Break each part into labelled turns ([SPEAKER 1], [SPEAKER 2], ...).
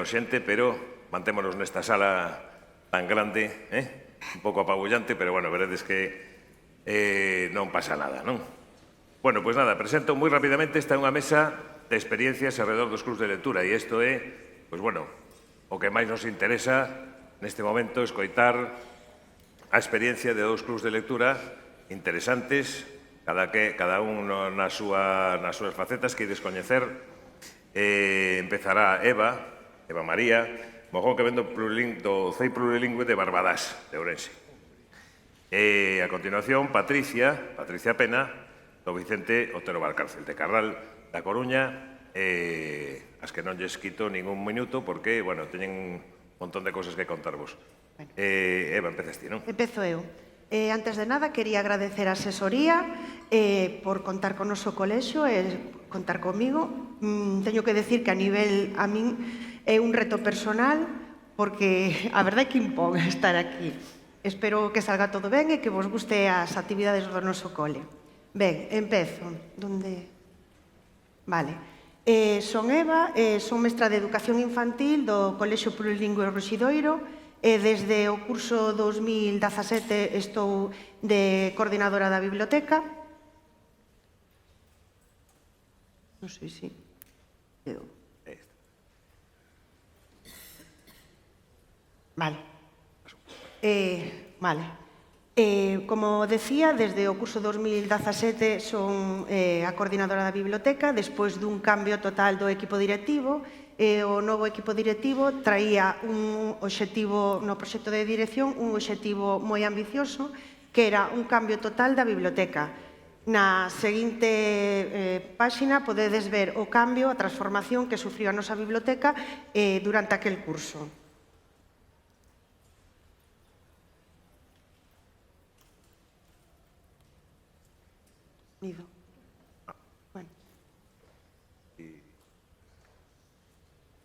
[SPEAKER 1] menos xente, pero mantémonos nesta sala tan grande, un pouco apabullante, pero bueno, veredes que non pasa nada, non? Bueno, pois nada, presento moi rapidamente, esta é unha mesa de experiencias alrededor dos clubs de lectura e isto é, pois bueno, o que máis nos interesa neste momento, escoitar a experiencia de dous clubs de lectura interesantes, cada un nas súas facetas que ides coñecer. Empezará Eva María, Mojón, que ven do CEI Plurilingüe de Barbadás, de Ourense. A continuación, Patricia Pena, do Vicente Otero Valcárcel, de Carral da Coruña, as que non lles quito ningún minuto porque, bueno, teñen un montón de cosas que contarvos. Eva, empezas ti, non?
[SPEAKER 2] Empezo eu. Antes de nada, quería agradecer a asesoría por contar con o noso colexio e contar comigo. Teño que decir que a min é un reto personal porque a verdade é que impón estar aquí. Espero que salga todo ben e que vos guste as actividades do noso cole. Ben, empezo. Vale. Son Eva, son mestra de Educación Infantil do Colexio Plurilingüe Ruxidoiro e desde o curso 2017 estou de coordinadora da biblioteca. Non sei se... Vale. Vale. Como decía, desde o curso 2017 son a coordinadora da biblioteca, despois dun cambio total do equipo directivo. O novo equipo directivo traía un obxectivo no proxecto de dirección, un obxectivo moi ambicioso, que era un cambio total da biblioteca. Na seguinte páxina podedes ver o cambio, a transformación que sufriu a nosa biblioteca durante aquel curso. Nido. Bueno.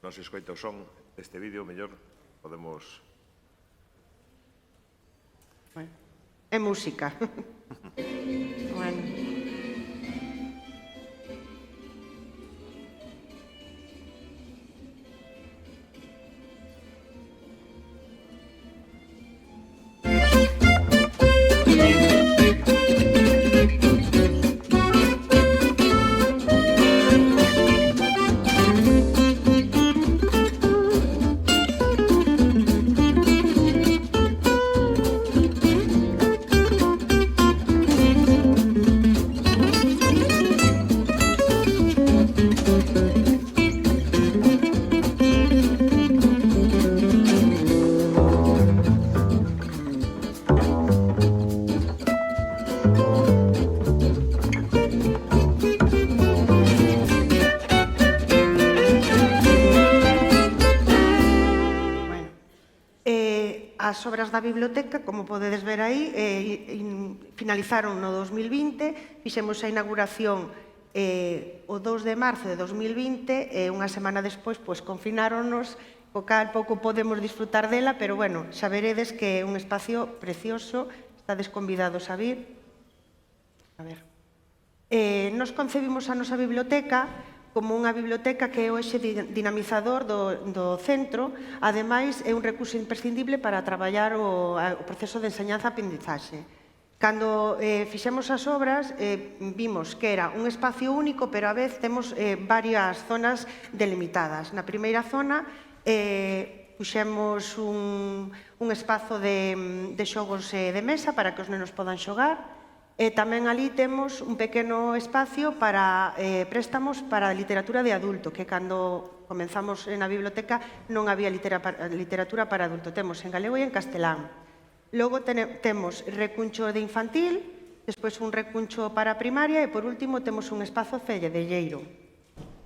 [SPEAKER 1] Non se escoita o son deste vídeo, mellor podemos...
[SPEAKER 2] Bueno, é música. Bueno. As obras da biblioteca, como podedes ver aí, finalizaron no 2020, fixemos a inauguración o 2 de marzo de 2020 e unha semana despois confináronnos, co cal pouco podemos disfrutar dela, pero bueno, xa veredes que é un espacio precioso, estades convidados a vir. A ver. Nos concebimos a nosa biblioteca como unha biblioteca que é o eixe dinamizador do centro, ademais é un recurso imprescindible para traballar o proceso de enseñanza-aprendizaxe. Cando fixemos as obras, vimos que era un espacio único, pero a vez temos varias zonas delimitadas. Na primeira zona, puxemos un espazo de xogos de mesa para que os nenos podan xogar. E tamén ali temos un pequeno espacio para préstamos para a literatura de adulto, que cando comenzamos na biblioteca non había literatura para adulto. Temos en galego e en castelán. Logo temos recuncho de infantil, despois un recuncho para primaria e, por último, temos un espazo celledelleiro.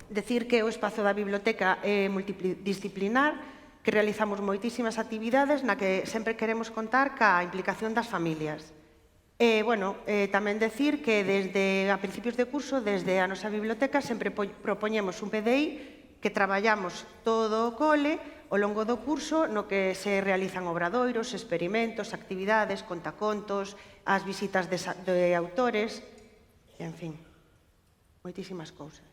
[SPEAKER 2] Decir que o espazo da biblioteca é multidisciplinar, que realizamos moitísimas actividades na que sempre queremos contar ca implicación das familias. Tamén decir que desde a principios de curso, desde a nosa biblioteca, sempre propoñemos un PDI que traballamos todo o cole ao longo do curso no que se realizan obradoiros, experimentos, actividades, contacontos, as visitas de autores, e, en fin, moitísimas cousas.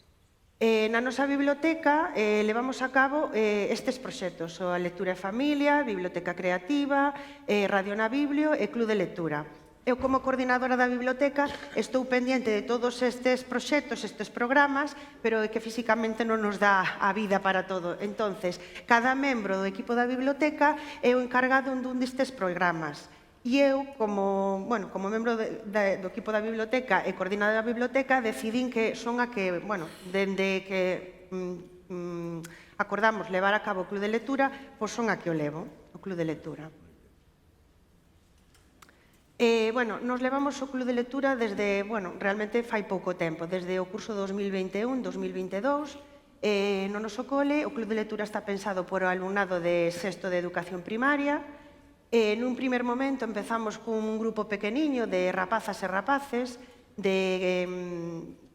[SPEAKER 2] Na nosa biblioteca levamos a cabo estes proxectos, a Lectura e Familia, Biblioteca Creativa, Radio na Biblio e Club de Lectura. Eu, como coordinadora da biblioteca, estou pendiente de todos estes proxectos, estes programas, pero é que físicamente non nos dá a vida para todo. Entonces, cada membro do equipo da biblioteca é o encargado dun destes programas. E eu, como membro do equipo da biblioteca e coordinadora da biblioteca, decidín que son a que, dende que acordamos levar a cabo o Club de Lectura, pois son a que o levo, o Club de Lectura. Nos levamos o Club de Lectura desde, realmente fai pouco tempo, desde o curso 2021-2022. No noso cole, o Club de Lectura está pensado por o alumnado de sexto de educación primaria. Nun primer momento empezamos cun grupo pequeniño de rapazas e rapaces, de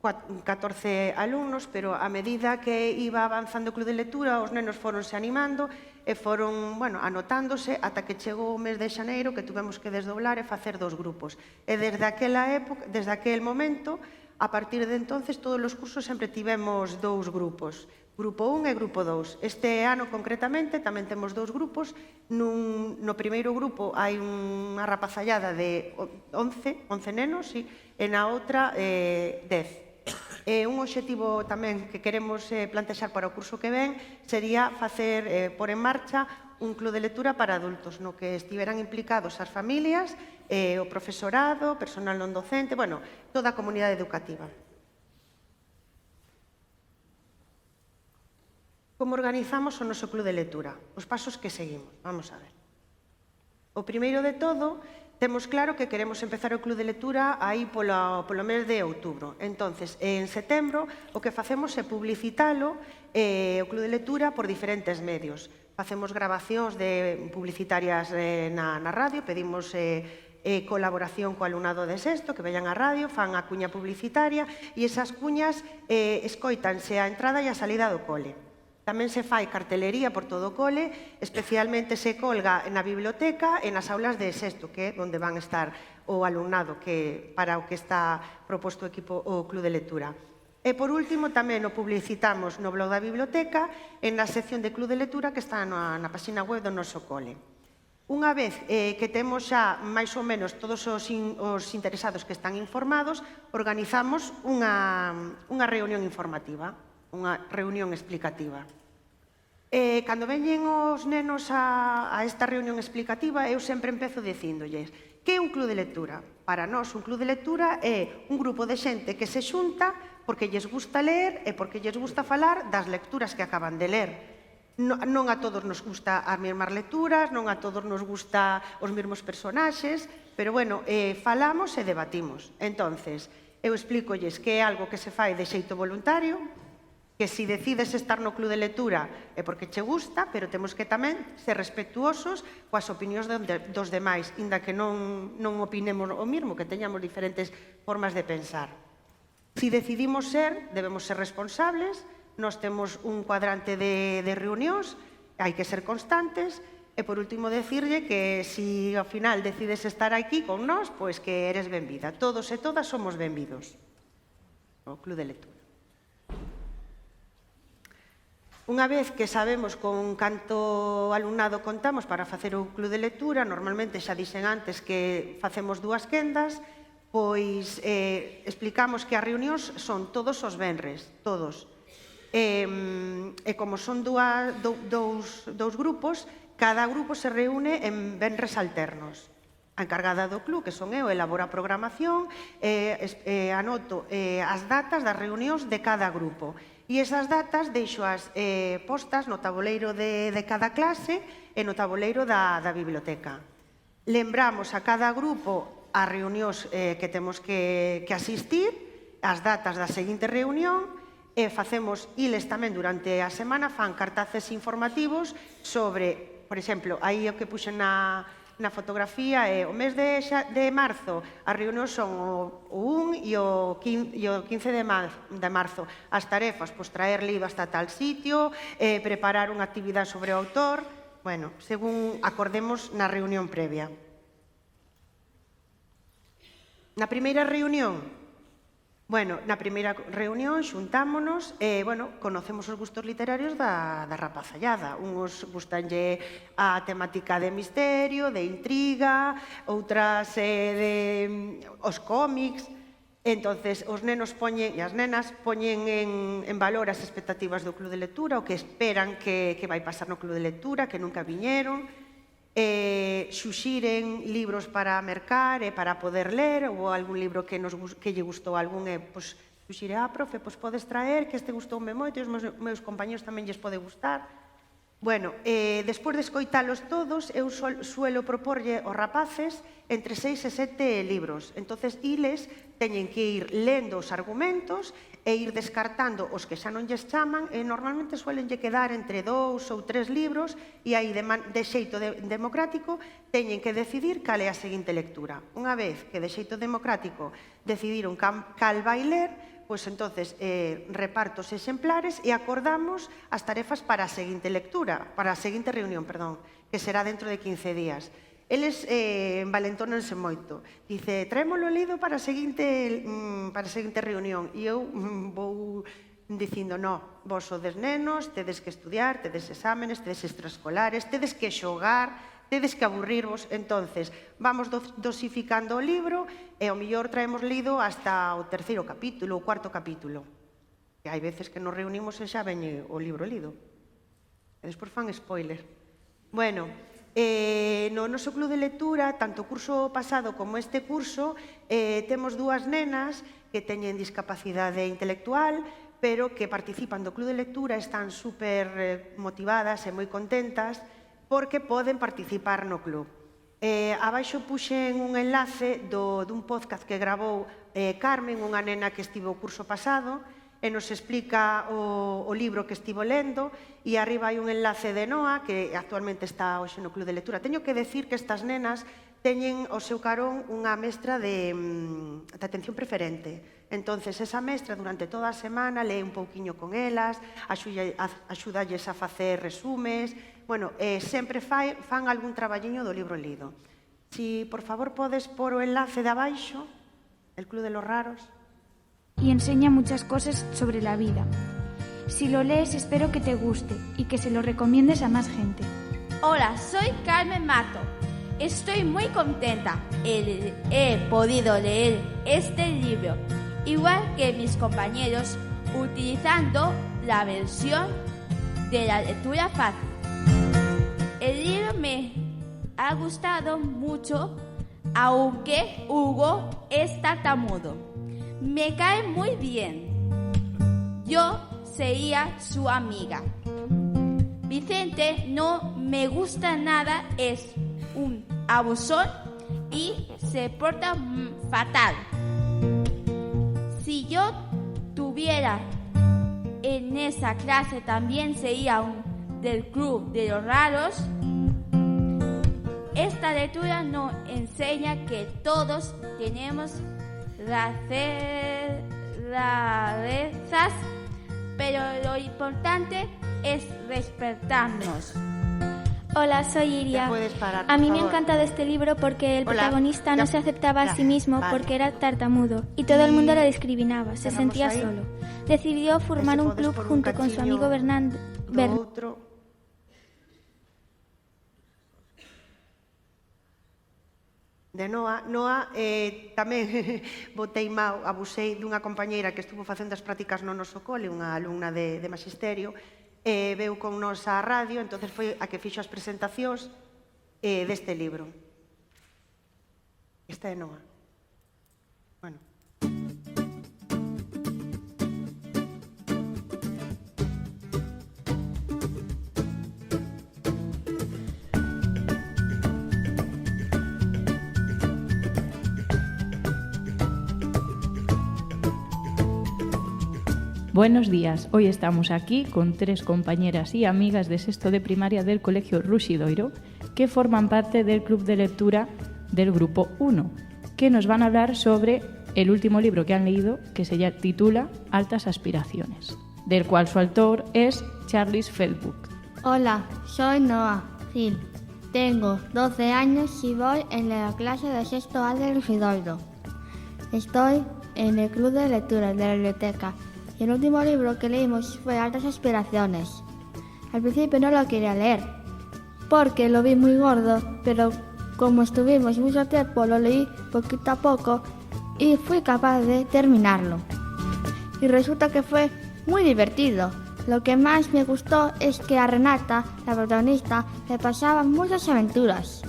[SPEAKER 2] 14 alumnos, pero a medida que iba avanzando o Club de Lectura, os nenos foronse animando e foron, anotándose ata que chegou o mes de xaneiro que tuvemos que desdoblar e facer 2 grupos. E desde aquel momento, a partir de entonces, todos os cursos sempre tivemos 2 grupos, Grupo 1 e Grupo 2. Este ano, concretamente, tamén temos 2 grupos. No primeiro grupo hai unha rapazallada de 11 nenos, e na outra 10. Un obxectivo tamén que queremos plantexar para o curso que ven sería pôr en marcha un club de lectura para adultos, no que estiveran implicados as familias, o profesorado, personal non docente, toda a comunidade educativa. Como organizamos o noso club de lectura? Os pasos que seguimos, vamos a ver. O primeiro de todo, temos claro que queremos empezar o Club de Lectura aí polo mes de outubro. Entonces, en setembro, o que facemos é publicitalo, o Club de Lectura, por diferentes medios. Facemos grabacións publicitarias na radio, pedimos colaboración co alumnado de sexto, que veñan á radio, fan a cuña publicitaria, e esas cuñas escoitanse a entrada e a salida do cole. Tamén se fai cartelería por todo o cole, especialmente se colga na biblioteca e nas aulas de sexto, que é onde van estar o alumnado para o que está proposto o Club de Lectura. E, por último, tamén o publicitamos no blog da biblioteca e na sección de Club de Lectura que está na página web do noso cole. Unha vez que temos xa máis ou menos todos os interesados que están informados, organizamos unha reunión informativa, unha reunión explicativa. Cando veñen os nenos a esta reunión explicativa, eu sempre empezo dicíndolles que é un club de lectura. Para nós, un club de lectura é un grupo de xente que se xunta porque lles gusta ler e porque lles gusta falar das lecturas que acaban de ler. Non a todos nos gusta as mesmas lecturas, non a todos nos gusta os mesmos personaxes, pero, falamos e debatimos. Entonces, eu explícolles que é algo que se fai de xeito voluntario, que se decides estar no club de lectura é porque che gusta, pero temos que tamén ser respetuosos coas opinións dos demais, inda que non opinemos o mesmo, que teñamos diferentes formas de pensar. Se decidimos debemos ser responsables, nós temos un cuadrante de reunións, hai que ser constantes, e por último decirlle que se ao final decides estar aquí con nós, pois que eres benvida. Todos e todas somos benvidos ao club de lectura. Unha vez que sabemos con canto alumnado contamos para facer o club de lectura, normalmente xa dixen antes que facemos 2 quendas, pois explicamos que as reunións son todos os venres, todos. E como son dous grupos, cada grupo se reúne en venres alternos. A encargada do club, que son eu, elabora a programación, anoto as datas das reunións de cada grupo. E esas datas deixoas postas no tabuleiro de cada clase e no tabuleiro da biblioteca. Lembramos a cada grupo as reunións que temos que asistir, as datas da seguinte reunión, e facemos iles tamén durante a semana, fan cartaces informativos sobre, por exemplo, aí o que puxen na fotografía é o mes de marzo, as reunións son o 1 e o 15 de marzo. As tarefas, traer libro hasta tal sitio, preparar unha actividade sobre o autor, según acordemos na reunión previa. Na primeira reunión, Bueno, na primeira reunión xuntámonos e, conocemos os gustos literarios da rapazallada. Uns gustanlle a temática de misterio, de intriga, outras os cómics. Entonces, os nenos poñen, e as nenas poñen en valor as expectativas do club de lectura, o que esperan que vai pasar no club de lectura, que nunca viñeron, xuxiren libros para mercar e para poder ler, ou algún libro que lle gustou a algún, xuxire, profe, podes traer, que este gustoume moito, e os meus compañeros tamén lles pode gustar. Bueno, despois de escoitalos todos, eu suelo proporlle aos rapaces entre 6 e 7 libros. Entonces, iles teñen que ir lendo os argumentos e ir descartando os que xa non lles chaman, e normalmente suelenlle quedar entre 2 ou 3 libros, e aí de xeito democrático teñen que decidir cal é a seguinte lectura. Unha vez que de xeito democrático decidiron cal vai ler, pois entonces reparto os exemplares e acordamos as tarefas para a seguinte lectura, para a seguinte reunión, perdón, que será dentro de 15 días. Eles valentónanse moito. Dice, traémolo lido para a seguinte reunión. E eu vou dicindo, no, vos sodes nenos, tedes que estudiar, tedes exámenes, tedes extraescolares, tedes que xogar, tedes que aburrirvos. Entonces, vamos dosificando o libro e ao mellor traemos lido hasta o terceiro capítulo, o cuarto capítulo. E hai veces que nos reunimos e xa veñe o libro lido. E despois fan spoiler. Bueno, no noso club de lectura, tanto o curso pasado como este curso, temos dúas nenas que teñen discapacidade intelectual, pero que participan do club de lectura, están super motivadas e moi contentas porque poden participar no club. Abaixo puxen un enlace dun podcast que gravou Carmen, unha nena que estivo o curso pasado, e nos explica o libro que estivo lendo, e arriba hai un enlace de Noa, que actualmente está hoxe no Club de Lectura. Teño que decir que estas nenas teñen ao seu carón unha mestra de atención preferente. Entonces, esa mestra durante toda a semana lee un pouquiño con elas, axúdalles a facer resumes, sempre fan algún traballiño do libro lido. Si, por favor, podes pôr o enlace de abaixo, el Club de los Raros.
[SPEAKER 3] Y enseña muchas cosas sobre la vida. Si lo lees, espero que te guste y que se lo recomiendes a más gente.
[SPEAKER 4] Hola, soy Carmen Mato. Estoy muy contenta. He podido leer este libro, igual que mis compañeros, utilizando la versión de la lectura fácil. El libro me ha gustado mucho, aunque Hugo es tartamudo. Me cae muy bien. Yo sería su amiga. Vicente no me gusta nada, es un abusón y se porta fatal. Si yo tuviera en esa clase también sería del Club de los Raros. Esta lectura nos enseña que todos tenemos rarezas, pero lo importante es respetarnos.
[SPEAKER 3] Hola, soy Iria. A mí me ha encantado este libro porque el protagonista no se aceptaba a sí mismo porque era tartamudo y todo el mundo lo discriminaba, se sentía solo. Decidió formar un club junto con su amigo Bernardo.
[SPEAKER 2] De Noa, tamén botei mal, abusei dunha compañeira que estuvo facendo as prácticas no noso cole, unha alumna de magisterio, veu con nos á radio, entonces foi a que fixo as presentacións deste libro. Esta é Noa. Bueno.
[SPEAKER 5] Buenos días, hoy estamos aquí con 3 compañeras y amigas de sexto de primaria del Colegio Ruxidoiro que forman parte del club de lectura del grupo 1, que nos van a hablar sobre el último libro que han leído, que se titula Altas Aspiraciones, del cual su autor es Charles Feldbuck.
[SPEAKER 6] Hola, soy Noa Gil, tengo 12 años y voy en la clase de sexto A del Ruxidoiro. Estoy en el club de lectura de la biblioteca y el último libro que leímos fue Altas Aspiraciones. Al principio no lo quería leer porque lo vi muy gordo, pero como estuvimos mucho tiempo lo leí poquito a poco y fui capaz de terminarlo. Y resulta que fue muy divertido. Lo que más me gustó es que a Renata, la protagonista, le pasaban muchas aventuras.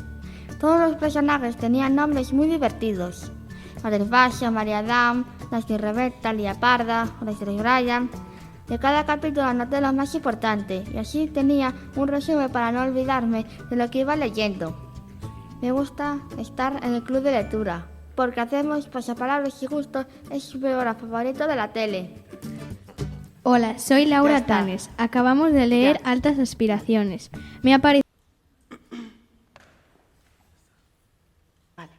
[SPEAKER 6] Todos los personajes tenían nombres muy divertidos. Madre Fasha, María Adam, Nancy Rebecca, Lía Parda, Horacio Brian. De cada capítulo anoté lo más importante y así tenía un resumen para no olvidarme de lo que iba leyendo. Me gusta estar en el club de lectura porque hacemos pasapalabras y justo es mi programa favorito de la tele.
[SPEAKER 7] Hola, soy Laura Tanes. Acabamos de leer Altas Aspiraciones. Me ha parecido...
[SPEAKER 2] Vale.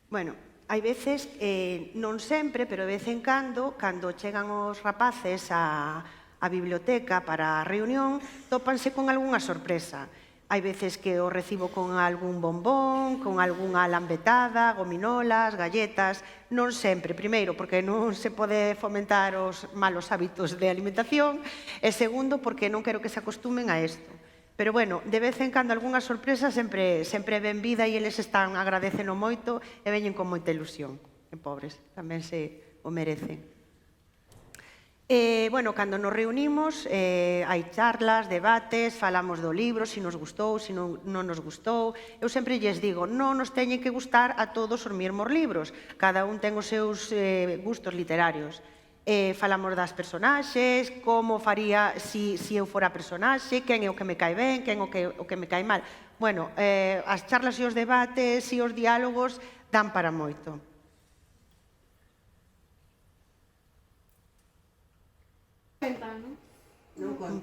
[SPEAKER 2] Bueno, hai veces, non sempre, pero de vez en cando chegan os rapaces á biblioteca para a reunión, tópanse con algunha sorpresa. Hai veces que o recibo con algún bombón, con algunha lambetada, gominolas, galletas, non sempre. Primeiro, porque non se pode fomentar os malos hábitos de alimentación, e segundo, porque non quero que se acostumen a isto. Pero, bueno, de vez en cando algunha sorpresa sempre é ben vida e eles están agradecendo moito e veñen con moita ilusión. E pobres, tamén se o merecen. Bueno, cando nos reunimos hai charlas, debates, falamos do libro, se nos gustou, se non nos gustou. Eu sempre lles digo, non nos teñen que gustar a todos os mesmos libros, cada un ten os seus gustos literarios. Falamos das personaxes, como faría se eu fora personaxe, quen é o que me cae ben, quen é o que me cae mal. Bueno, as charlas e os debates e os diálogos dan para moito.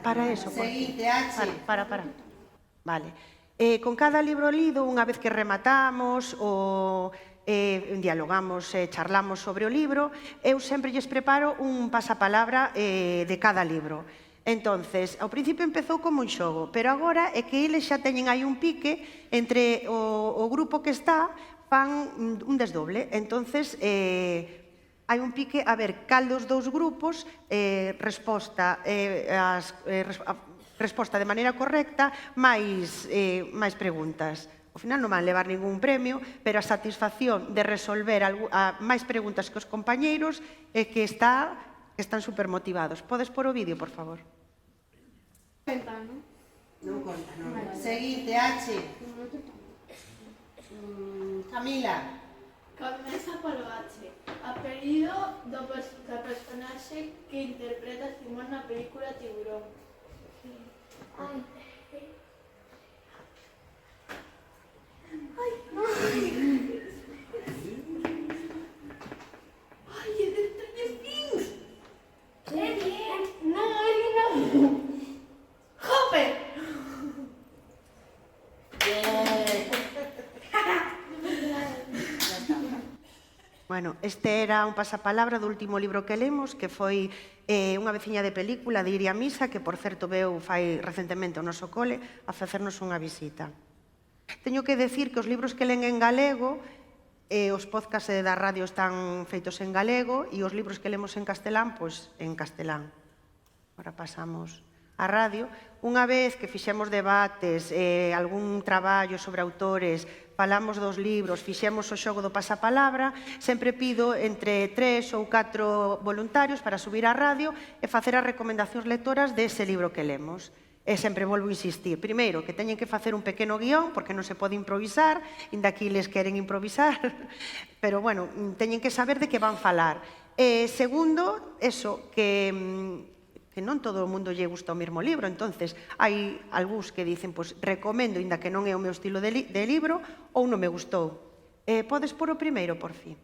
[SPEAKER 2] Para eso.
[SPEAKER 8] Seguinte, H.
[SPEAKER 2] Para. Vale. Con cada libro lido, unha vez que rematamos ou dialogamos, charlamos sobre o libro, eu sempre lles preparo un pasapalabra de cada libro. Entonces, ao principio empezou como un xogo, pero agora é que eles xa teñen aí un pique entre o grupo que está, fan un desdoble. Entonces, hai un pique a ver cal dos dous grupos resposta de maneira correcta máis preguntas. Ao final non van levar ningún premio, pero a satisfacción de resolver máis preguntas que os compañeiros é que están supermotivados. Podes pôr o vídeo, por favor?
[SPEAKER 8] Non conta, non. Seguinte, H. Camila.
[SPEAKER 9] Comeza polo H. Apelido da personaxe que interpreta Simón na película Tiburón. Ai, é de Stranger Things. Eddie. Non, Eddie non. Hopper.
[SPEAKER 2] Bueno, este era un pasapalabra do último libro que lemos, que foi unha veciña de película de Iria Misa, que, por certo, veu fai recentemente ao noso cole a facernos unha visita. Teño que decir que os libros que len en galego, os podcasts da radio están feitos en galego e os libros que lemos en castelán, pois en castelán. Agora pasamos a radio. Unha vez que fixemos debates, algún traballo sobre autores, falamos dos libros, fixemos o xogo do pasapalabra, sempre pido entre 3 ou 4 voluntarios para subir á radio e facer as recomendacións lectoras dese libro que lemos. E sempre volvo a insistir. Primeiro, que teñen que facer un pequeno guión, porque non se pode improvisar, inda que les queren improvisar, pero, bueno, teñen que saber de que van falar. Segundo, eso, que non todo o mundo lle gusta o mesmo libro, entonces hai algúns que dicen, pois, recomendo, inda que non é o meu estilo de libro, ou non me gustou. Podes pôr o primeiro, por fin?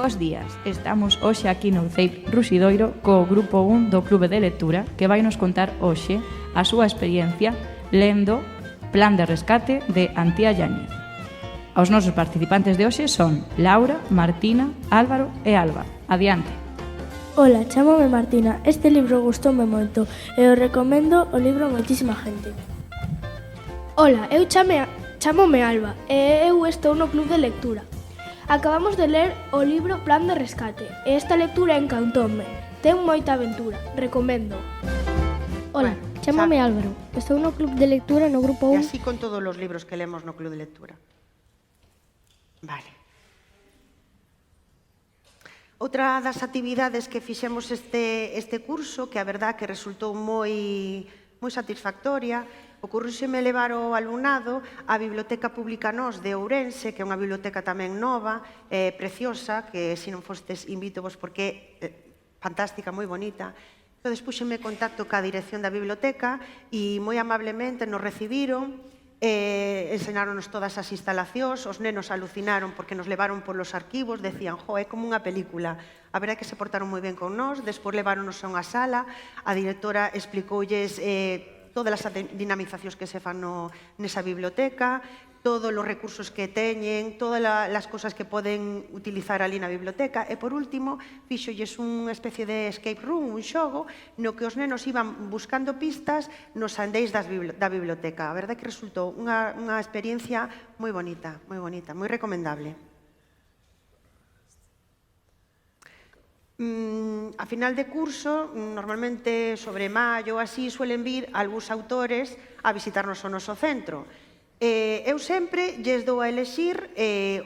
[SPEAKER 5] Bos días, estamos hoxe aquí no CEIP Rusidoiro co grupo 1 do Clube de Lectura que vai nos contar hoxe a súa experiencia lendo Plan de Rescate de Antía Yáñez. Os nosos participantes de hoxe son Laura, Martina, Álvaro e Alba. Adiante.
[SPEAKER 10] Ola, chámome Martina. Este libro gustoume moito e o recomendo o libro a moitísima gente. Ola, eu chámome Alba e eu estou no club de lectura. Acabamos de ler o libro Plan de Rescate e esta lectura encantoume. Ten moita aventura. Recomendo.
[SPEAKER 7] Ola, chámome Álvaro. Estou no club de lectura no grupo 1.
[SPEAKER 2] E así con todos os libros que lemos no club de lectura. Vale. Outra das actividades que fixemos este curso, que a verdad que resultou moi satisfactoria, ocorrúxeme levar o alumnado á Biblioteca Pública Nós de Ourense, que é unha biblioteca tamén nova, preciosa, que se non fostes invítovos porque é fantástica, moi bonita. Entón, puxeme en contacto ca dirección da biblioteca e moi amablemente nos recibiron, enseñáronos todas as instalacións, os nenos alucinaron porque nos levaron polos arquivos, decían, é como unha película. A verdade é que se portaron moi ben con nós, despois leváronos a unha sala, a directora explicoulles todas as dinamizacións que se fan nesa biblioteca, todos os recursos que teñen, todas as cosas que poden utilizar ali na biblioteca e, por último, fixolles unha especie de escape room, un xogo, no que os nenos iban buscando pistas nos andéis da biblioteca. A verdade é que resultou unha experiencia moi bonita, moi recomendable. A final de curso, normalmente sobre maio ou así, suelen vir algúns autores a visitarnos ao noso centro. Eu sempre lles dou a elexir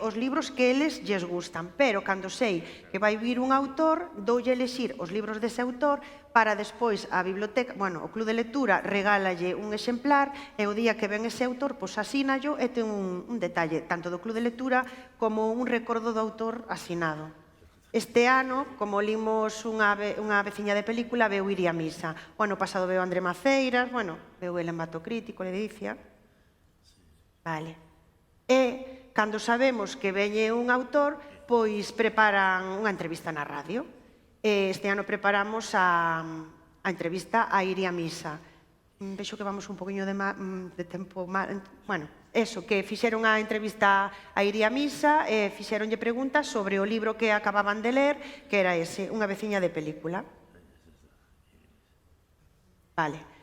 [SPEAKER 2] os libros que eles lles gustan, pero cando sei que vai vir un autor, doulle a elexir os libros dese autor para despois a biblioteca, o club de lectura regálalle un exemplar e o día que ven ese autor, pois asínallo e ten un detalle, tanto do club de lectura como un recordo do autor asinado. Este ano, como limos unha veciña de película, veu Iria Misa. O ano pasado veu André Maceiras, veu el Embato Crítico, Ledicia. Vale. E, cando sabemos que veñe un autor, pois preparan unha entrevista na radio. Este ano preparamos a entrevista a Iria Misa. Vexo que vamos un poquinho de tempo mal. Eso, que fixeron a entrevista a Iria Misa e fixeronlle preguntas sobre o libro que acababan de ler, que era ese, Unha veciña de película. Vale.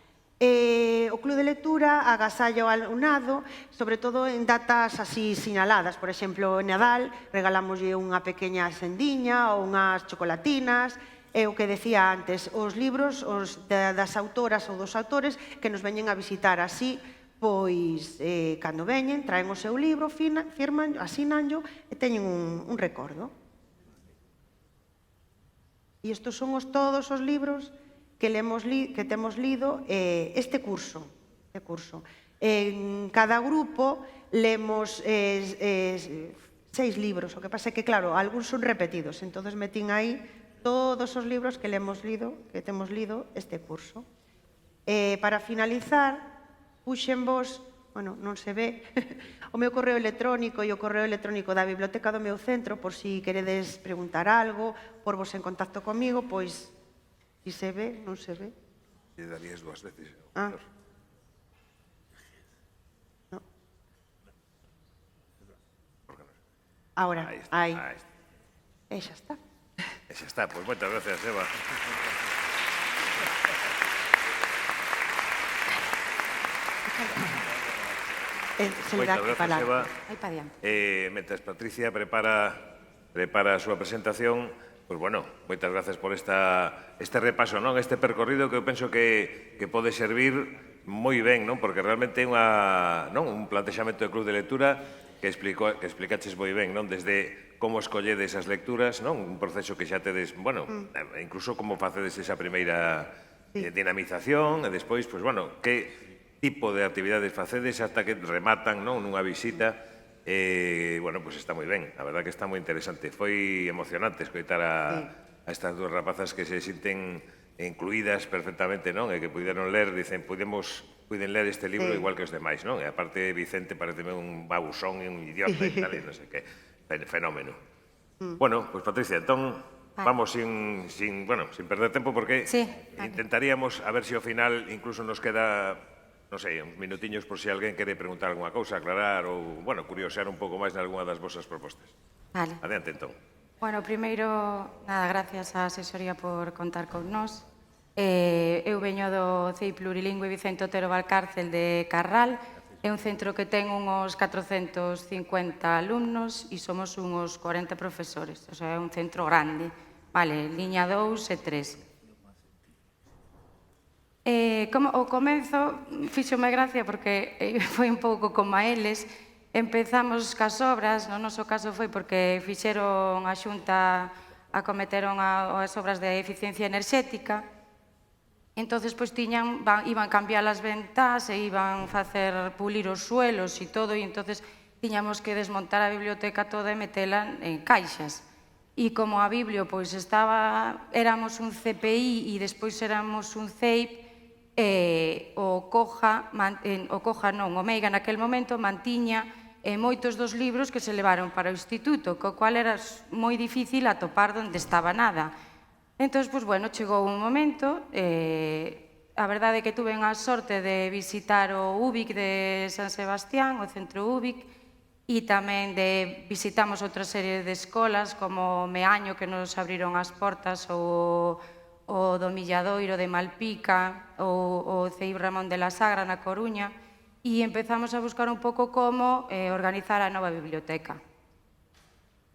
[SPEAKER 2] O club de lectura agasalla o alumnado, sobre todo en datas así sinaladas. Por exemplo, en Nadal regalámoslle unha pequena sendiña ou unhas chocolatinas. É o que decía antes, os libros das autoras ou dos autores que nos veñen a visitar así, pois, cando veñen, traen o seu libro, firman, asínanlo e teñen un recordo. E estes son todos os libros que temos lido este curso. En cada grupo lemos 6 libros, o que pasa é que, claro, algúns son repetidos, entón metín aí todos os libros que temos lido este curso. Para finalizar, puxenvos, non se ve, o meu correo electrónico e o correo electrónico da biblioteca do meu centro, por si queredes preguntar algo, porvos en contacto comigo, pois, si se ve, non se ve.
[SPEAKER 1] E darías 2 veces.
[SPEAKER 2] No. Ahora, aí. E xa está.
[SPEAKER 1] E xa está, pois moitas gracias, Eva.
[SPEAKER 2] Moitas gracias, Eva. Mentres
[SPEAKER 1] Patricia prepara a súa presentación, pois, moitas gracias por este repaso, este percorrido que eu penso que pode servir moi ben, porque realmente é un plantexamento de club de lectura que explicaches moi ben, desde como escolledes as lecturas, un proceso que xa tedes, incluso como facedes esa primeira dinamización, e despois, que tipo de actividades facedes hasta que rematan nunha visita. Está moi ben, a verdad que está moi interesante. Foi emocionante escoitar a estas dúas rapazas que se sinten incluídas perfectamente, e que puderon ler, dicen, puiden ler este libro igual que os demais, e aparte Vicente pareceme un babusón e un idiota e tal, e non sei que, fenómeno. Pois Patricia, entón, vamos sin perder tempo, porque intentaríamos, a ver se ao final incluso nos queda non sei, uns minutiños por se alguén quere preguntar algunha cousa, aclarar ou, bueno, curiosear un pouco máis nalgúna das vosas propostas.
[SPEAKER 11] Vale.
[SPEAKER 1] Adiante, entón.
[SPEAKER 11] Bueno, primeiro, nada, gracias á asesoría por contar con nós. Eu veño do CEI Plurilingüe Vicente Otero Valcárcel de Carral. É un centro que ten uns 450 alumnos e somos uns 40 profesores. O sea, é un centro grande. Vale, liña 2 e 3. O comenzo fíxome gracia porque foi un pouco como a eles. Empezamos cas obras, no noso caso foi porque fixeron a Xunta, acometeron as obras de eficiencia enerxética. Entonces, pois, iban cambiar as ventás e iban facer pulir os suelos e todo, e entonces tiñamos que desmontar a biblioteca toda e metela en caixas. E como a Biblio, pois, éramos un CPI e despois éramos un CEIP, o Meiga naquel momento mantiña moitos dos libros que se levaron para o instituto, co cual era moi difícil atopar onde estaba nada. Entón, pois, bueno, chegou un momento, a verdade é que tuve a sorte de visitar o UBIC de San Sebastián, o centro UBIC, e tamén visitamos outra serie de escolas como Meaño, que nos abriron as portas, ou o do Milladoiro de Malpica, ou o CEIP Ramón de la Sagra na Coruña, e empezamos a buscar un pouco como organizar a nova biblioteca.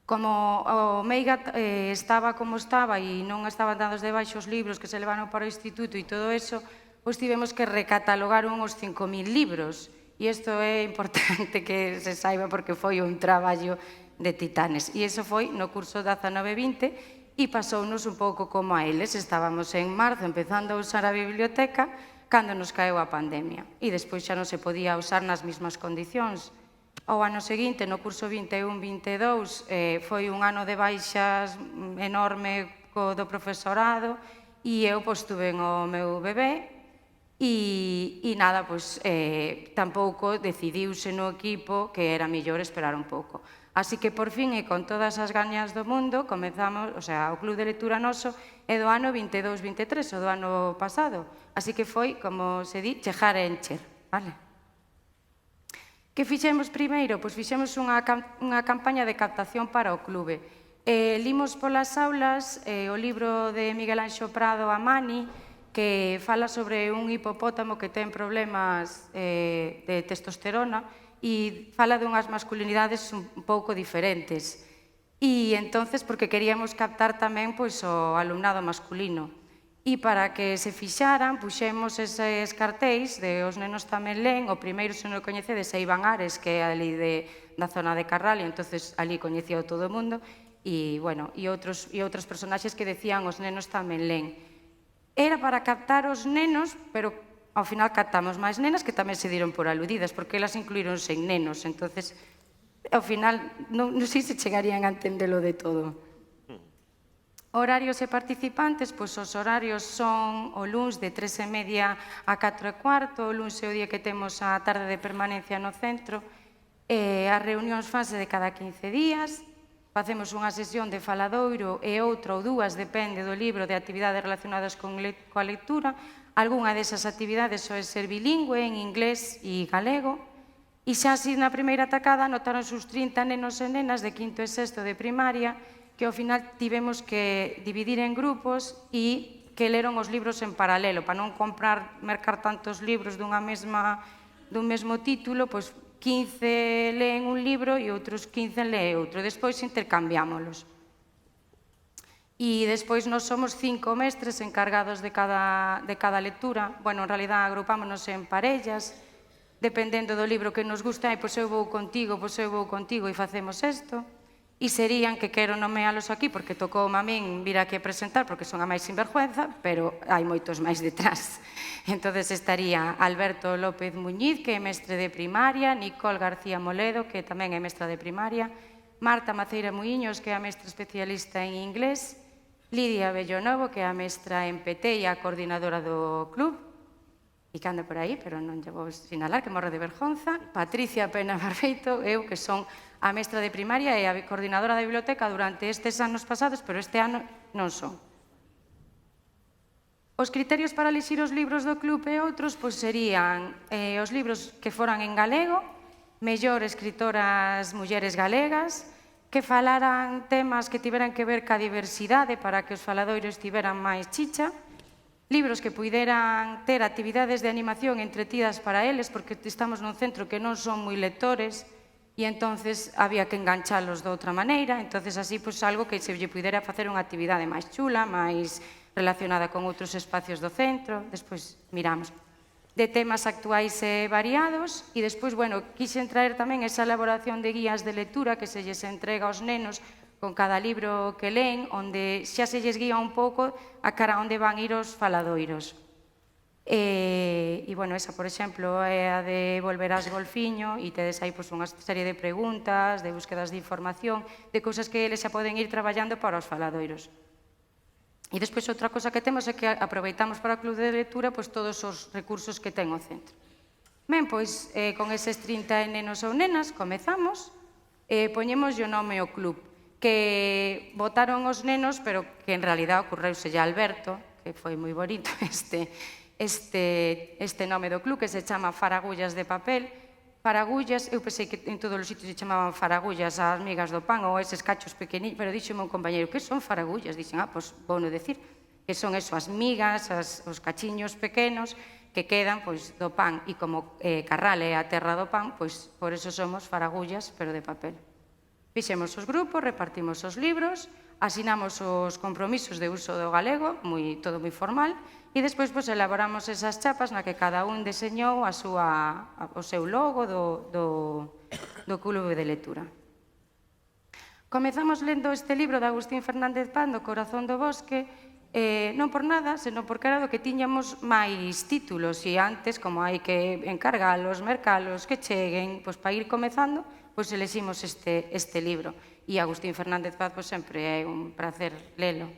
[SPEAKER 11] Como o Meiga estaba como estaba e non estaban dados de baixo os libros que se levaron para o instituto e todo eso, pois tivemos que recatalogar uns 5.000 libros. E isto é importante que se saiba porque foi un traballo de titanes. E iso foi no curso 19-20, e pasounos un pouco como a eles. Estábamos en marzo empezando a usar a biblioteca cando nos caeu a pandemia e despois xa non se podía usar nas mesmas condicións. O ano seguinte, no curso 21-22, foi un ano de baixas enorme do profesorado e eu tuve o meu bebé e nada, tampouco decidiuse no equipo que era mellor esperar un pouco. Así que, por fin, e con todas as gañas do mundo, comezamos, o sea, o Club de Lectura noso é do ano 22-23, o do ano pasado. Así que foi, como se di, chejar e encher, vale? Que fixemos primeiro? Pois fixemos unha campaña de captación para o clube. Limos polas aulas o libro de Miguel Anxo Prado, Amani, que fala sobre un hipopótamo que ten problemas de testosterona, e fala dunhas masculinidades un pouco diferentes. E entonces, porque queríamos captar tamén o alumnado masculino. E para que se fixaran, puxemos eses cartéis de Os nenos tamén len. O primeiro, se non o coñecedes, é Iván Ares, que é ali da zona de Carral, e entonces ali coñecía todo o mundo. E, bueno, e outros personaxes que decían Os nenos tamén len. Era para captar os nenos, pero ao final captamos máis nenas que tamén se diron por aludidas, porque elas incluíronse en nenos, entonces, ao final, non sei se chegarían a entendelo de todo. Horarios e participantes, pois os horarios son o luns de 3:30 a 4:15, o luns é o día que temos a tarde de permanencia no centro, as reunións fanse de cada 15 días, facemos unha sesión de faladoiro e outra ou dúas, depende do libro, de actividades relacionadas coa lectura. Algúnha desas actividades soe ser bilingüe en inglés e galego. E xa así na primeira atacada anotaron os 30 nenos e nenas de quinto e sexto de primaria que ao final tivemos que dividir en grupos e que leron os libros en paralelo para non mercar tantos libros dun mesmo título, pois 15 leen un libro e outros 15 leen outro. Despois intercambiámolos. E despois nós somos 5 mestres encargados de cada lectura. Bueno, en realidad agrupámonos en parellas, dependendo do libro que nos gusta, pois eu vou contigo e facemos isto. E serían, que quero nomealos aquí, porque tocou a min vir aquí a presentar, porque son a máis sinvergüenza, pero hai moitos máis detrás. Entón estaría Alberto López Muñiz, que é mestre de primaria, Nicole García Moledo, que tamén é mestra de primaria, Marta Maceira Muiños, que é a mestra especialista en inglés, Lidia Bellonovo, que é a mestra en PT e a coordinadora do club, e que anda por aí, pero non lle vou sinalar, que morre de vergonza, Patricia Pena Barbeito, eu, que son a mestra de primaria e a coordinadora da biblioteca durante estes anos pasados, pero este ano non son. Os criterios para elixir os libros do club e outros serían os libros que foran en galego, mellor escritoras mulleres galegas, que falaran temas que tiveran que ver ca diversidade para que os faladoiros tiveran máis chicha, libros que puideran ter actividades de animación entretidas para eles, porque estamos nun centro que non son moi lectores, e entonces había que enganchalos de outra maneira, entonces así algo que se lle pudera facer unha actividade máis chula, máis relacionada con outros espacios do centro, despois miramos de temas actuais e variados, e despois, quixen traer tamén esa elaboración de guías de lectura que se lles entrega aos nenos con cada libro que leen, onde xa se lles guía un pouco a cara onde van ir os faladoiros. Esa, por exemplo, é a de Volverás golfiño, e tedes aí unha serie de preguntas, de búsquedas de información, de cousas que eles xa poden ir traballando para os faladoiros. E despois outra cosa que temos é que aproveitamos para o club de lectura todos os recursos que ten o centro. Ben, pois, con eses 30 nenos ou nenas, comezamos, poñemos o nome ao club, que votaron os nenos, pero que en realidad ocorreuselle a Alberto, que foi moi bonito este nome do club, que se chama Faragullas de Papel. Faragullas, eu pensei que en todos os sitios se chamaban faragullas as migas do pan ou eses cachos pequeninos, pero dixome un compañeiro, que son faragullas? Dixen, pois vou non decir, que son eso, as migas, os cachiños pequenos que quedan do pan, e como Carral é a terra do pan, pois por eso somos faragullas, pero de papel. Fixemos os grupos, repartimos os libros, asinamos os compromisos de uso do galego, todo moi formal, e despois elaboramos esas chapas na que cada un deseñou o seu logo do club de lectura. Comezamos lendo este libro de Agustín Fernández Paz, do Corazón do Bosque, non por nada, senón porque era do que tiñamos máis títulos, e antes, como hai que encargalos, mercalos, que cheguen, para ir comezando, eleximos este libro. E Agustín Fernández Paz sempre é un placer lelo.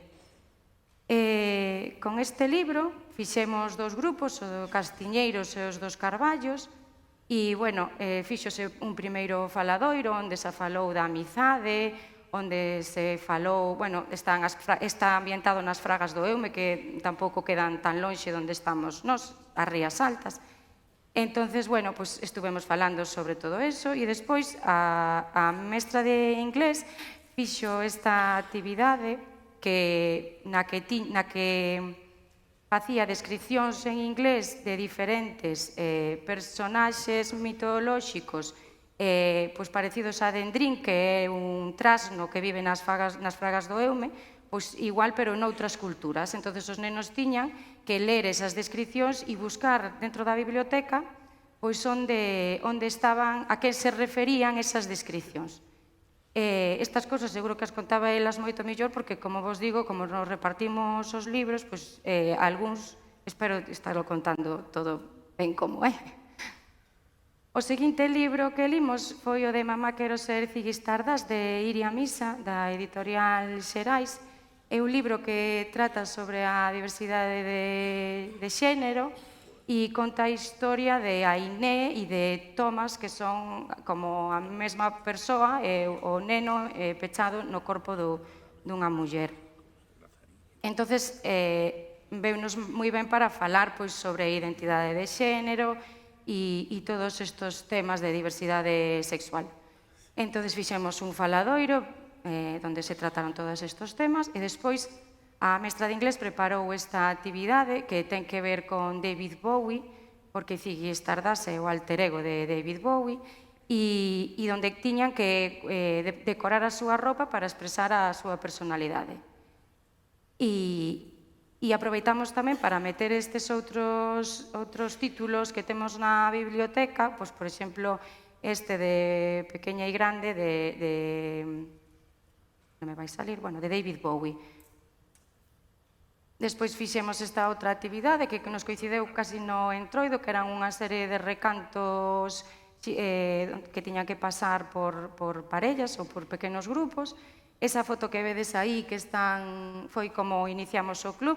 [SPEAKER 11] Con este libro fixemos dos grupos, o do Castiñeiros e os dos Carballos, e, fíxose un primeiro faladoiro onde se falou da amizade, onde se falou, está ambientado nas Fragas do Eume, que tampouco quedan tan lonxe onde estamos nós, as Rías Altas. Entonces, estuvemos falando sobre todo eso, e despois a mestra de inglés fixo esta actividade na que facía descripcións en inglés de diferentes personaxes mitolóxicos parecidos a Dendrín, que é un trasno que vive nas Fragas do Eume, igual, pero noutras culturas. Entón, os nenos tiñan que ler esas descripcións e buscar dentro da biblioteca onde estaban, a que se referían esas descripcións. Estas cosas seguro que as contaba elas moito mellor, porque, como vos digo, como nos repartimos os libros, algúns, espero estarlo contando todo ben como é. O seguinte libro que limos foi o de Mamá quero ser ciguistardas, de Iria Misa, da editorial Xerais. É un libro que trata sobre a diversidade de xénero e conta a historia de Ainé e de Tomás, que son como a mesma persoa, o neno pechado no corpo dunha muller. Entón, veunos moi ben para falar sobre a identidade de xénero e todos estes temas de diversidade sexual. Entón, fixemos un faladoiro onde se trataron todos estes temas, e despois a mestra de inglés preparou esta actividade que ten que ver con David Bowie, porque Ziggy Stardust é o alter ego de David Bowie, e onde tiñan que decorar a súa roupa para expresar a súa personalidade. E aproveitamos tamén para meter estes outros títulos que temos na biblioteca, por exemplo, este de Pequeña e Grande, non me vai salir, de David Bowie. Despois fixemos esta outra actividade que nos coincideu casi no entroido, que eran unha serie de recantos que tiñan que pasar por parellas ou por pequenos grupos. Esa foto que vedes aí, que foi como iniciamos o club,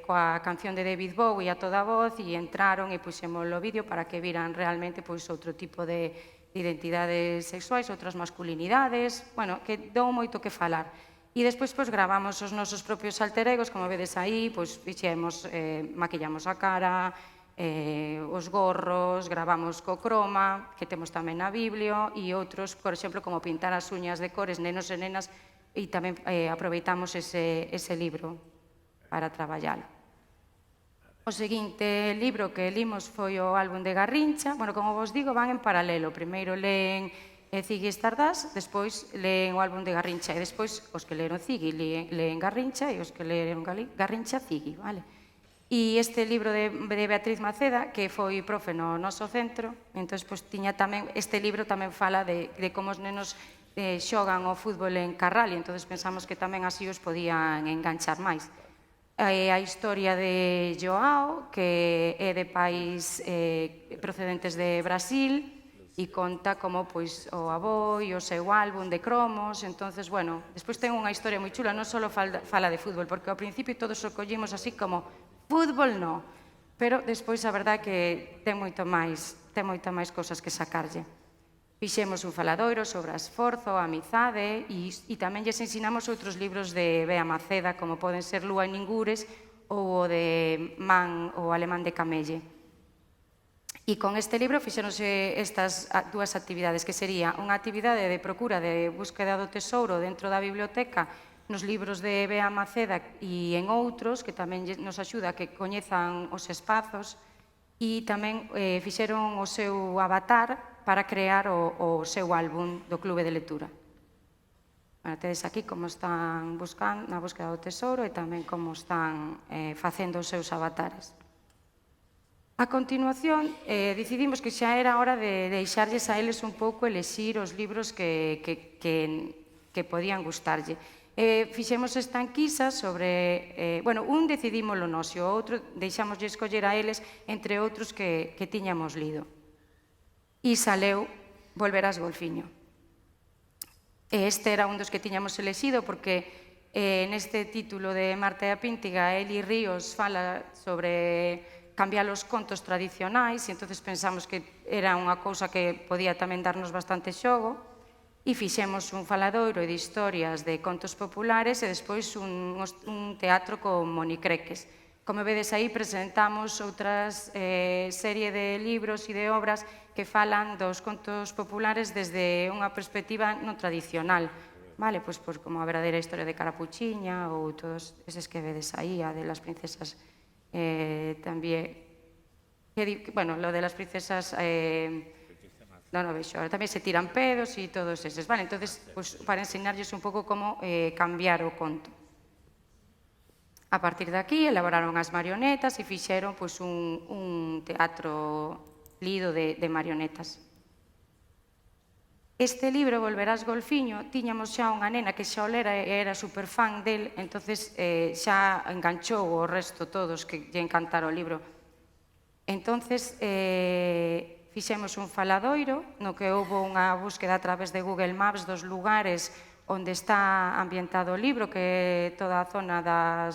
[SPEAKER 11] coa canción de David Bowie a toda voz, e entraron e puxemos o vídeo para que viran realmente outro tipo de identidades sexuais, outras masculinidades, que dou moito que falar. E despois gravamos os nosos propios alter egos, como vedes aí, fixemos, maquillamos a cara, os gorros, gravamos co croma, que temos tamén na Biblio, e outros, por exemplo, como pintar as uñas de cores, nenos e nenas, e tamén aproveitamos ese libro para traballalo. O seguinte libro que limos foi o álbum de Garrincha. Bueno, como vos digo, van en paralelo. Primeiro leen Ziggy Stardust, despois leen o álbum de Garrincha, e despois os que leron Ziggy leen Garrincha, e os que leron Garrincha, Ziggy, vale? E este libro de Beatriz Maceda, que foi profe no noso centro, entón, tiña tamén, este libro tamén fala de como os nenos xogan o fútbol en Carral, e entón pensamos que tamén así os podían enganchar máis. A historia de Joao, que é de pais procedentes de Brasil, e conta como o avó e o seu álbum de cromos. Entonces, bueno, despois ten unha historia moi chula, non só fala de fútbol, porque ao principio todos o collimos así como fútbol non, pero despois a verdade que ten moito máis cosas que sacarlle. Fixemos un faladoiro sobre a esforzo, a amizade, e tamén lles ensinamos outros libros de Bea Maceda, como poden ser Lúa e Ningures ou o de Man, o alemán de Camelle. E con este libro fixéronse estas dúas actividades, que sería unha actividade de procura de búsqueda do tesouro dentro da biblioteca, nos libros de Bea Maceda e en outros, que tamén nos axuda a que coñezan os espazos, e tamén fixeron o seu avatar para crear o seu álbum do Clube de Lectura. Tedes aquí como están buscando na búsqueda do tesouro e tamén como están facendo os seus avatares. A continuación, decidimos que xa era hora de deixarlles a eles un pouco elexir os libros que podían gustarlle. Fixemos estanquisas sobre... Bueno, un decidimos lo noso, o outro deixámoslle escoller a eles entre outros que tiñamos lido. E saleu Volverás Golfiño. Este era un dos que tiñamos elexido porque neste título de Marta e a Píntiga, Eli Ríos fala sobre cambiar os contos tradicionais, e entonces pensamos que era unha cousa que podía tamén darnos bastante xogo, e fixemos un faladoiro de historias de contos populares e despois un teatro con monicreques. Como vedes aí, presentamos outras serie de libros e de obras que falan dos contos populares desde unha perspectiva non tradicional, vale? Pois como a verdadeira historia de Carapuchiña ou todos eses que vedes aí, a de las princesas tamén, bueno, lo de las princesas non o vexo, tamén se tiran pedos e todos eses, vale? Entonces, para ensinarlles un pouco como cambiar o conto. A partir de aquí, elaboraron as marionetas e fixeron un teatro lido de marionetas. Este libro, Volverás Golfiño, tiñamos xa unha nena que xa o lera e era superfan del, entonces xa enganchou o resto todos que lle encantara o libro. Entonces, fixemos un faladoiro no que houve unha búsqueda a través de Google Maps dos lugares onde está ambientado o libro, que é toda a zona da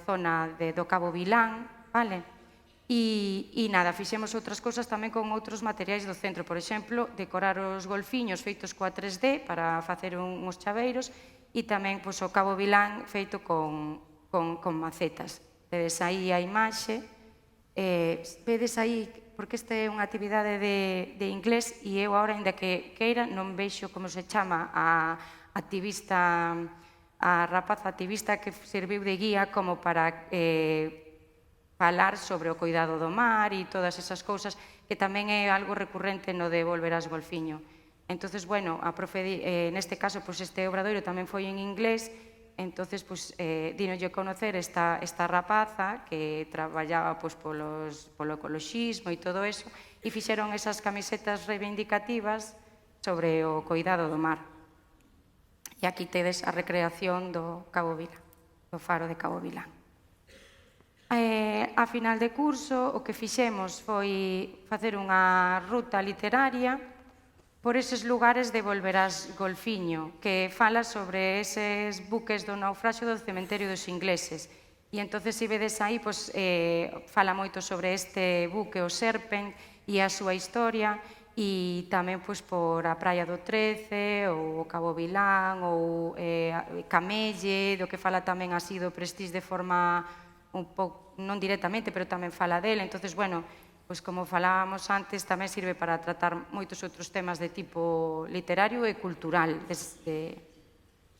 [SPEAKER 11] zona do Cabo Vilán, vale? E nada, fixemos outras cousas tamén con outros materiais do centro, por exemplo, decorar os golfiños feitos coa 3D para facer uns chaveiros, e tamén o Cabo Vilán feito con macetas. Vedes aí a imaxe, vedes aí, porque esta é unha actividade de inglés e eu agora, ainda que queira, non vexo como se chama a activista, a rapaza activista que serviu de guía como para falar sobre o cuidado do mar e todas esas cousas, que tamén é algo recurrente no de Volverás Golfiño. Entonces, bueno, a profe, neste caso, este obradoiro tamén foi en inglés. Entonces, dínolle conocer esta rapaza que traballaba polo ecoloxismo e todo eso, e fixeron esas camisetas reivindicativas sobre o cuidado do mar. E aquí tedes a recreación do Cabo Vilán, do faro de Cabo Vilán. A final de curso, o que fixemos foi facer unha ruta literaria por eses lugares de Volverás Golfiño, que fala sobre eses buques do naufraxio do cementerio dos ingleses. E entonces, se vedes aí, fala moito sobre este buque, o Serpent, e a súa historia, e tamén por a Praia do 13, ou o Cabo Vilán, ou Camelle, do que fala tamén así do Prestige de forma un pouco, non directamente, pero tamén fala dele. Entonces, bueno, pois como falábamos antes, tamén sirve para tratar moitos outros temas de tipo literario e cultural.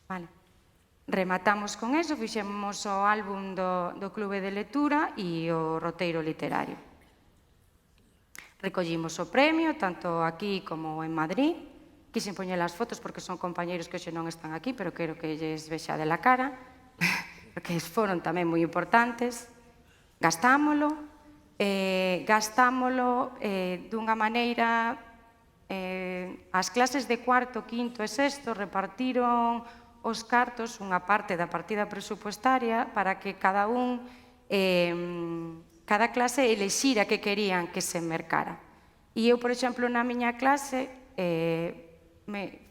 [SPEAKER 11] Vale. Rematamos con eso, fixemos o álbum do Clube de Lectura e o roteiro literario. Recollimos o premio, tanto aquí como en Madrid. Quixen poñer as fotos porque son compañeiros que hoxe non están aquí, pero quero que lles vexa de la cara, porque foron tamén moi importantes. Gastámolo dunha maneira, as clases de cuarto, quinto e sexto repartiron os cartos, unha parte da partida presupuestaria, para que cada clase elexira que querían que se mercara. E eu, por exemplo, na miña clase,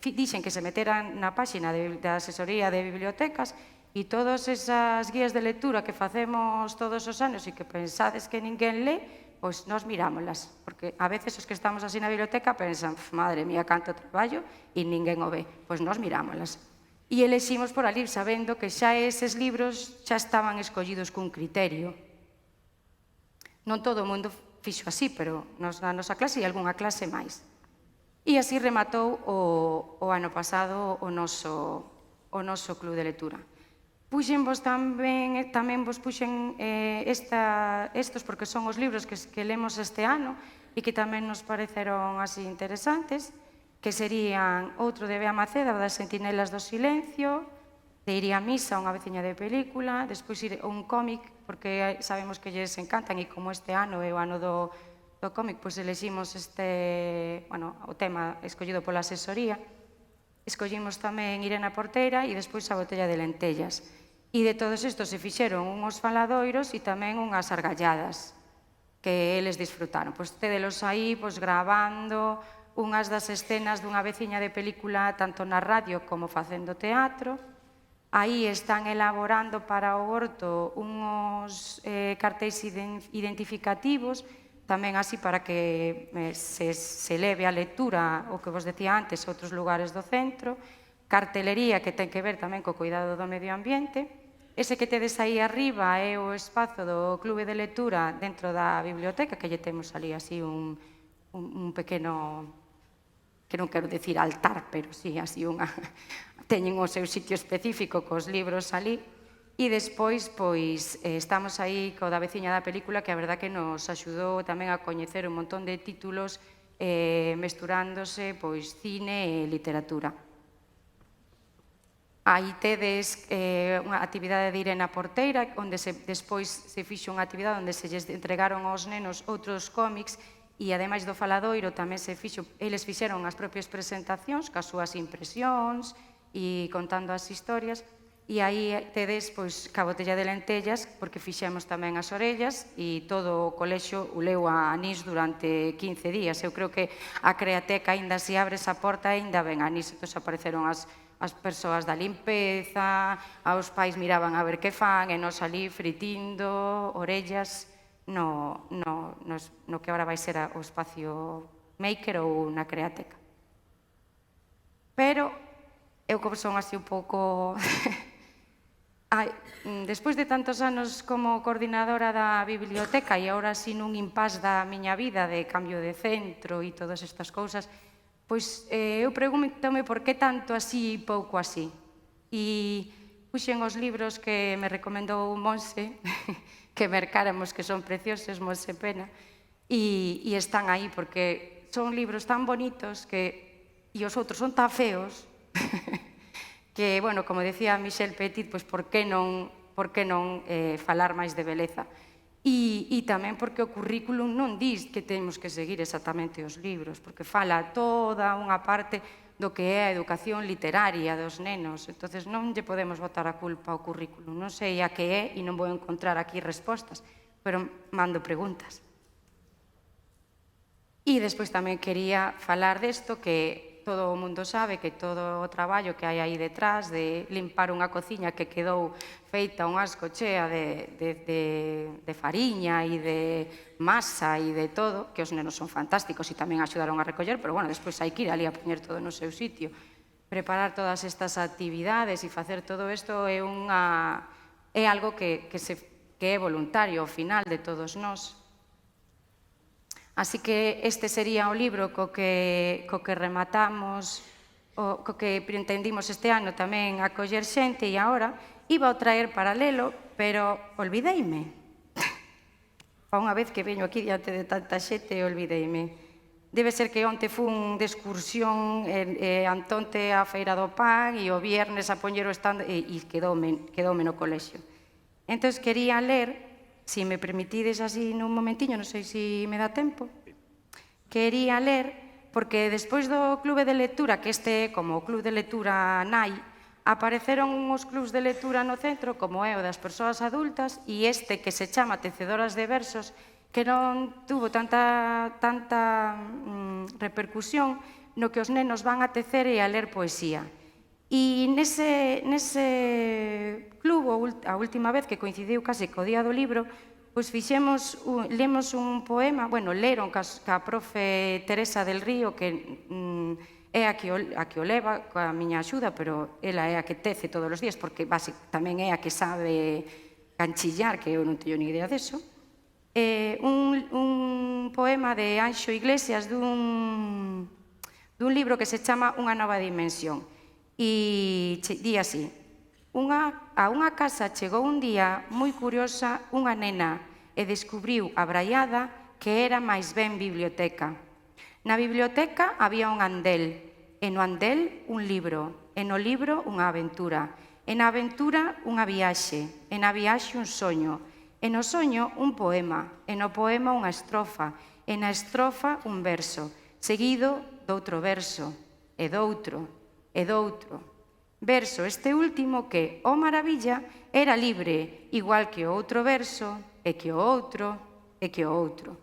[SPEAKER 11] dixen que se meteran na páxina da asesoría de bibliotecas e todas esas guías de lectura que facemos todos os anos e que pensades que ninguén lé, pois nós mirámolas, porque a veces os que estamos así na biblioteca pensan, madre mía, canto traballo, e ninguén o ve. Pois nós mirámolas. E eleximos por ali, sabendo que xa eses libros xa estaban escollidos cun criterio. Non todo o mundo fixo así, pero na nosa clase e algunha clase máis. E así rematou o ano pasado o noso club de lectura. Puxenvos tamén vos puxen estos porque son os libros que lemos este ano e que tamén nos pareceron así interesantes, que serían outro de Bea Maceda, das Sentinelas do Silencio, de Iría Misa, unha veciña de película, despois un cómic, porque sabemos que lles encantan, e como este ano é o ano do cómic, pois eleximos o tema escollido pola asesoría. Escollimos tamén Irena Portera e despois A botella de lentellas. E de todos estos se fixeron unhos faladoiros e tamén unhas argalladas que eles disfrutaron. Pois tedelos aí gravando unhas das escenas dunha veciña de película tanto na radio como facendo teatro. Aí están elaborando para o Horto unhos cartéis identificativos, tamén así para que se leve a lectura, o que vos decía antes, a outros lugares do centro, cartelería que ten que ver tamén co cuidado do medio ambiente. Ese que tedes aí arriba é o espazo do Clube de Lectura dentro da biblioteca, que lle temos ali así un pequeno, que non quero decir altar, pero sí, así teñen o seu sitio específico cos libros ali. E despois, pois, estamos aí co da veciña da película, que a verdad que nos axudou tamén a coñecer un montón de títulos mesturándose, pois, cine e literatura. Aí tedes unha actividade de Irena Porteira, onde despois se fixo unha actividade onde se lles entregaron aos nenos outros cómics e, ademais do faladoiro, tamén se fixo, eles fixeron as propias presentacións, cas súas impresións e contando as historias. E aí tedes, pois, Ca botella de lentellas, porque fixemos tamén as orellas e todo o colexio o leu a Anís durante 15 días. Eu creo que a Createca, aínda se abre esa porta, aínda ven a Anís. Entón apareceron as persoas da limpeza, aos pais miraban a ver que fan, e nos ali fritindo orellas no que agora vai ser o espacio Maker ou na Createca. Pero eu como son así un pouco... Despois de tantos anos como coordinadora da biblioteca e agora así nun impás da miña vida de cambio de centro e todas estas cousas, pois eu pregúntome por que tanto así e pouco así. E puxen os libros que me recomendou Monse, que mercáramos, que son preciosos, Monse Pena, e están aí porque son libros tan bonitos e os outros son tan feos que, bueno, como decía Michel Petit, pois por que non falar máis de beleza? E tamén porque o currículum non dis que temos que seguir exactamente os libros, porque fala toda unha parte do que é a educación literaria dos nenos. Entonces non lle podemos botar a culpa ao currículum. Non sei a que é e non vou encontrar aquí respostas, pero mando preguntas. E despois tamén quería falar desto que todo o mundo sabe que todo o traballo que hai aí detrás de limpar unha cociña que quedou feita un asco chea de fariña e de masa e de todo, que os nenos son fantásticos e tamén axudaron a recoller, pero bueno, despois hai que ir ali a poñer todo no seu sitio. Preparar todas estas actividades e facer todo isto é algo que é voluntario ao final de todos nós. Así que este sería o libro co que rematamos, co que pretendimos este ano tamén acoller xente, e agora iba a traer paralelo, pero olvideime. Pa unha vez que veño aquí diante de tanta xente, olvideime. Debe ser que onte fun de excursión, antonte a Feira do Pan e o viernes a poñer o stand e quedoume no colexio. Entón, quería ler, se me permitides así nun momentiño, non sei se me dá tempo, quería ler, porque despois do clube de lectura, que este é como o club de lectura NAI, apareceron uns clubs de lectura no centro, como é o das persoas adultas, e este que se chama Tecedoras de Versos, que non tuvo tanta repercusión no que os nenos van a tecer e a ler poesía. E nese club, a última vez que coincidiu case co día do libro, pois lemos un poema, leron ca profe Teresa del Río, que é a que o leva coa miña axuda, pero ela é a que tece todos os días, porque tamén é a que sabe canchillar, que eu non teño ni idea deso. Un poema de Anxo Iglesias dun libro que se chama Unha nova dimensión. E di así: a unha casa chegou un día moi curiosa unha nena e descubriu abraiada que era máis ben biblioteca. Na biblioteca había un andel, e no andel un libro, e no libro unha aventura, e na aventura unha viaxe, e na viaxe un soño, e no soño un poema, e no poema unha estrofa, e na estrofa un verso, seguido doutro verso, e doutro, e doutro. Verso este último que, oh maravilla, era libre, igual que o outro verso, e que o outro, e que o outro.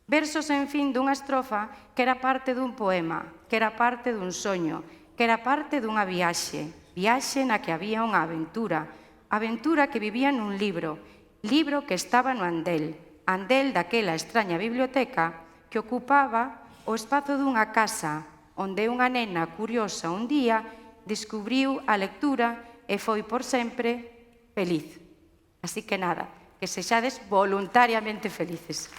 [SPEAKER 11] Verso sen fin dunha estrofa que era parte dun poema, que era parte dun soño, que era parte dunha viaxe, viaxe na que había unha aventura, aventura que vivía nun libro, libro que estaba no andel, andel daquela extraña biblioteca que ocupaba o espazo dunha casa, onde unha nena curiosa un día descubriu a lectura e foi por sempre feliz. Así que nada, que sexades voluntariamente felices.